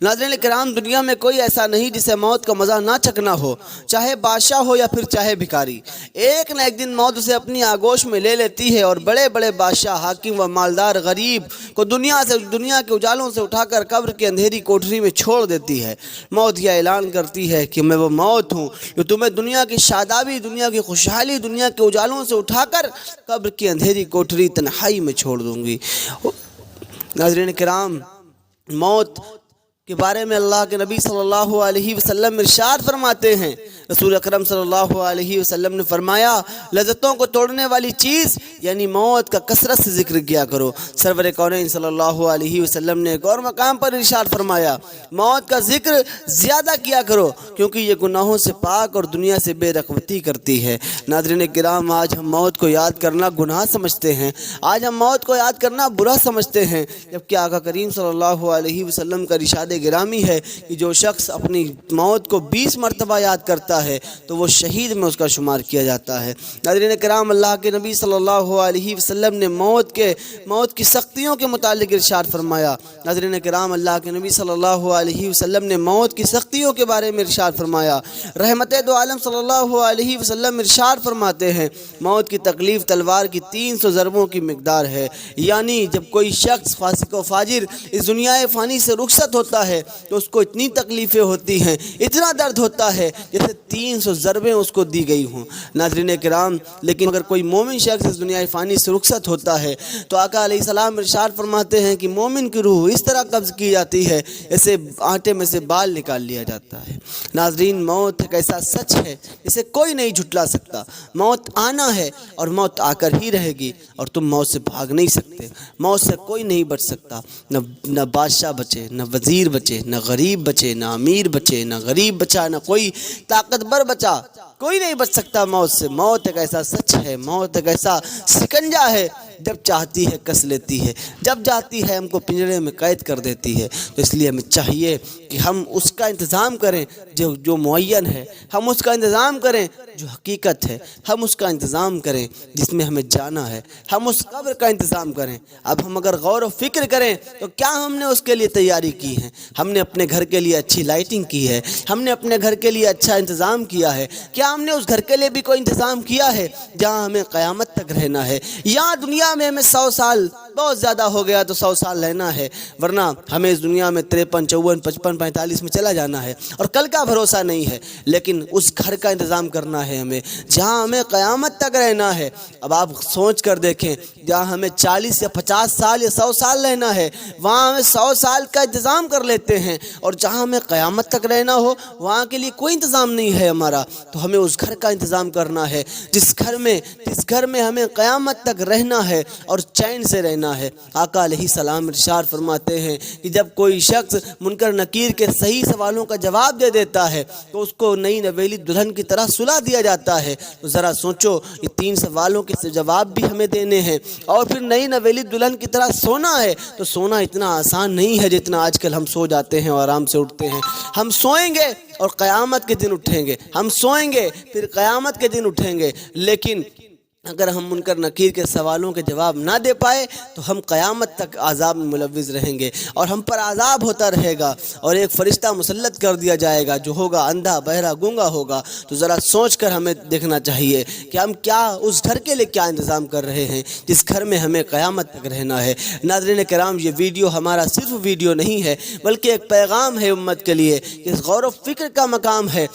ناظرین کرام، دنیا میں کوئی ایسا نہیں جسے موت کا مزہ نہ چکھنا ہو، چاہے بادشاہ ہو یا پھر چاہے بھکاری۔ ایک نہ ایک دن موت اسے اپنی آغوش میں لے لیتی ہے اور بڑے بڑے بادشاہ، حاکم و مالدار غریب کو دنیا کے اجالوں سے اٹھا کر قبر کی اندھیری کوٹری میں چھوڑ دیتی ہے۔ موت یہ اعلان کرتی ہے کہ میں وہ موت ہوں جو تمہیں دنیا کی شادابی، دنیا کی خوشحالی، دنیا کے اجالوں سے اٹھا کر قبر کی اندھیری کوٹری تنہائی میں چھوڑ دوں گی۔ ناظرین کرام، موت کے بارے میں اللہ کے نبی صلی اللہ علیہ وسلم ارشاد فرماتے ہیں، رسول اکرم صلی اللہ علیہ وسلم نے فرمایا، لذتوں کو توڑنے والی چیز یعنی موت کا کثرت سے ذکر کیا کرو۔ سرور کونین صلی اللہ علیہ وسلم نے ایک اور مقام پر ارشاد فرمایا، موت کا ذکر زیادہ کیا کرو کیونکہ یہ گناہوں سے پاک اور دنیا سے بے رغبتی کرتی ہے۔ ناظرین کرام، آج ہم موت کو یاد کرنا گناہ سمجھتے ہیں، آج ہم موت کو یاد کرنا برا سمجھتے ہیں، جبکہ آقا کریم صلی اللہ علیہ وسلم کا ارشاد گرامی ہے کہ جو شخص اپنی موت کو 20 مرتبہ یاد کرتا ہے تو وہ شہید میں اس کا شمار کیا جاتا ہے۔ ناظرین کرام، اللہ کے نبی صلی اللہ علیہ وسلم نے موت کی سختیوں کے متعلق ارشاد فرمایا۔ ناظرین کرام، اللہ کے نبی صلی اللہ علیہ وسلم نے موت کی سختیوں کے بارے میں ارشاد فرمایا۔ رحمت دو عالم صلی اللہ علیہ وسلم ارشاد فرماتے ہیں، موت کی تکلیف تلوار کی 300 ضربوں کی مقدار ہے، یعنی جب کوئی شخص فاسق و فاجر اس دنیا فانی سے رخصت ہوتا ہے تو اس کو اتنی تکلیفیں ہوتی ہیں، اتنا درد ہوتا ہے جیسے 300 ضربیں اس کو دی گئی ہوں۔ ناظرین کرام، لیکن اگر کوئی مومن شخص اس دنیا فانی سے رخصت ہوتا ہے تو آقا علیہ السلام ارشاد فرماتے ہیں کہ مومن کی روح اس طرح قبض کی جاتی ہے جیسے آٹے میں سے بال نکال لیا جاتا ہے۔ ناظرین، موت ایک ایسا سچ ہے جسے کوئی نہیں جھٹلا سکتا۔ موت آنا ہے اور موت آ کر ہی رہے گی اور تم موت سے بھاگ نہیں سکتے۔ موت سے کوئی نہیں بچ سکتا، نہ بادشاہ بچے، نہ وزیر بچے، نہ غریب بچے، نہ امیر بچے، نہ غریب بچا، نہ کوئی طاقتور بچا، کوئی نہیں بچ سکتا موت سے۔ موت ایک ایسا سچ ہے، موت ایک ایسا سکنجہ ہے، جب چاہتی ہے کس لیتی ہے، جب چاہتی ہے ہم کو پنجرے میں قید کر دیتی ہے۔ تو اس لیے ہمیں چاہیے کہ ہم اس کا انتظام کریں جو معین ہے، ہم اس کا انتظام کریں جو حقیقت ہے، ہم اس کا انتظام کریں جس میں ہمیں جانا ہے، ہم اس قبر کا انتظام کریں۔ اب ہم اگر غور و فکر کریں تو کیا ہم نے اس کے لیے تیاری کی ہے؟ ہم نے اپنے گھر کے لیے اچھی لائٹنگ کی ہے، ہم نے اپنے گھر کے لیے اچھا انتظام کیا ہے؟ کیا ہم نے اس گھر کے لیے بھی کوئی انتظام کیا ہے جہاں ہمیں قیامت تک رہنا ہے؟ یہاں دنیا میں ہمیں 100 سال بہت زیادہ ہو گیا تو 100 سال رہنا ہے، ورنہ ہمیں اس دنیا میں 53، 54، 55، 45 میں چلا جانا ہے اور کل کا بھروسہ نہیں ہے۔ لیکن اس گھر کا انتظام کرنا ہے ہمیں جہاں ہمیں قیامت تک رہنا ہے۔ اب آپ سوچ کر دیکھیں، جہاں ہمیں 40 یا 50 سال یا 100 سال رہنا ہے وہاں ہمیں 100 سال کا انتظام کر لیتے ہیں، اور جہاں ہمیں قیامت تک رہنا ہو وہاں کے لیے کوئی انتظام نہیں ہے ہمارا۔ تو ہمیں اس گھر کا انتظام کرنا ہے جس گھر میں ہمیں قیامت تک رہنا ہے اور چین سے رہنا ہے۔ آقا علیہ السلام ارشاد فرماتے ہیں کہ جب کوئی شخص منکر نکیر کے صحیح سوالوں کا جواب دے دیتا ہے تو اس کو نئی نویلی دلہن کی طرح سلا دیا جاتا ہے۔ تو ذرا سوچو، یہ 3 سوالوں کے جواب بھی ہمیں دینے ہیں اور پھر نئی نویلی دلہن کی طرح سونا ہے۔ تو سونا اتنا آسان نہیں ہے جتنا آج کل ہم سو جاتے ہیں اور آرام سے اٹھتے ہیں۔ ہم سوئیں گے اور قیامت کے دن اٹھیں گے، ہم سوئیں گے پھر قیامت کے دن اٹھیں گے، لیکن اگر ہم منکر نکیر کے سوالوں کے جواب نہ دے پائے تو ہم قیامت تک عذاب میں ملوث رہیں گے اور ہم پر عذاب ہوتا رہے گا اور ایک فرشتہ مسلط کر دیا جائے گا جو ہوگا اندھا، بہرا، گونگا ہوگا۔ تو ذرا سوچ کر ہمیں دیکھنا چاہیے کہ ہم کیا اس گھر کے لیے کیا انتظام کر رہے ہیں جس گھر میں ہمیں قیامت تک رہنا ہے۔ ناظرین کرام، یہ ویڈیو ہمارا صرف ویڈیو نہیں ہے بلکہ ایک پیغام ہے امت کے لیے، اس غور و فکر کا مقام ہے۔